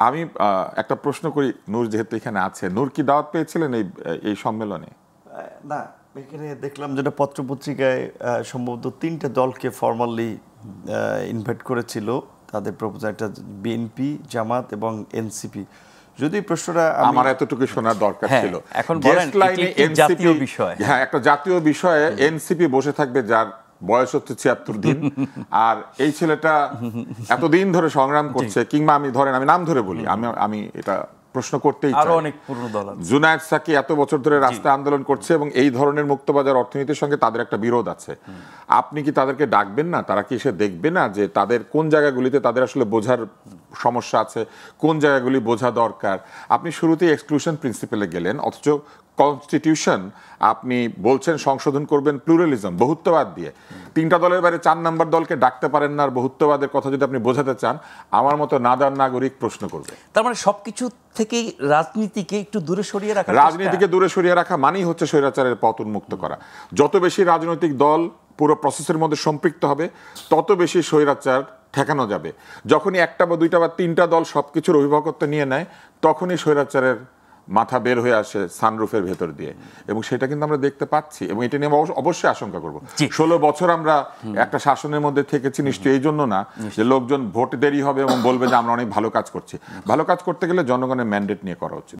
আমি একটা প্রশ্ন করি, নূর যেহেতু এখানে আছে, নূর কি দাওয়াত পেয়েছিলেন এই সম্মেলনে? না, এখানে দেখলাম যেটা পত্রপত্রিকায় সম্ভবত 3টে দলকে ফর্মালি ইনভাইট করেছিল, তাদের প্রপোজাল একটা বিএনপি, জামাত এবং এনসিপি। যদি প্রশ্নটা আমার এতটুকু শোনার দরকার ছিল। এখন বলেন এটি জাতীয় বিষয়। হ্যাঁ, একটা জাতীয় বিষয়ে এনসিপি বসে থাকবে যার বয়স হচ্ছে ৭৬ দিন, আর এই ছেলেটা এতদিন ধরে সংগ্রাম করছে, কিংবা আমি ধরেন আমি নাম ধরে বলি, আমি এটা প্রশ্ন করতেই চাই, আরো অনেক পুরনো দল আছে। জুনায়েদ সাকি এত বছর ধরে রাস্তায় আন্দোলন করছে এবং এই ধরনের মুক্তবাজার অর্থনীতির সঙ্গে তাদের একটা বিরোধ আছে। আপনি কি তাদেরকে ডাকবেন না? তারা কি এসে দেখবে না যে তাদের কোন জায়গাগুলিতে তাদের আসলে বোঝার সমস্যা আছে, কোন জায়গাগুলি বোঝা দরকার? আপনি শুরুতেই এক্সক্লুশন প্রিন্সিপালে গেলেন, অথচ কনস্টিটিউশন আপনি বলছেন সংশোধন করবেন প্লুরালিজম, বহুত্ববাদ দিয়ে। 3টা দলের বাইরে 4 নম্বর দলকে ডাকতে পারেন না, আর বহুত্ববাদের কথা যদি আপনি বোঝাতে চান, আমার মতো নাদার নাগরিক প্রশ্ন করবে। তার মানে সবকিছু থেকেই রাজনীতিকে একটু দূরে সরিয়ে রাখা, রাজনীতিকে দূরে সরিয়ে রাখা মানেই হচ্ছে স্বৈরাচারের পতন মুক্ত করা। যত বেশি রাজনৈতিক দল পুরো প্রসেসের মধ্যে সম্পৃক্ত হবে, তত বেশি স্বৈরাচার ঠেকানো যাবে। যখনই 1টা বা 2টা বা 3টা দল সবকিছুর অভিভাবকত্ব নিয়ে নেয়, তখনই স্বৈরাচারের মাথা বের হয়ে আসে সানরুফের ভেতর দিয়ে, এবং সেটা কিন্তু আমরা দেখতে পাচ্ছি, এবং এটা নিয়ে অবশ্যই আশঙ্কা করব। 16 বছর আমরা একটা শাসনের মধ্যে থেকেছি, নিশ্চয়ই এই জন্য না যে লোকজন ভোট দেরি হবে এবং বলবে যে আমরা অনেক ভালো কাজ করছি। ভালো কাজ করতে গেলে জনগণের ম্যান্ডেট নিয়ে করা উচিত।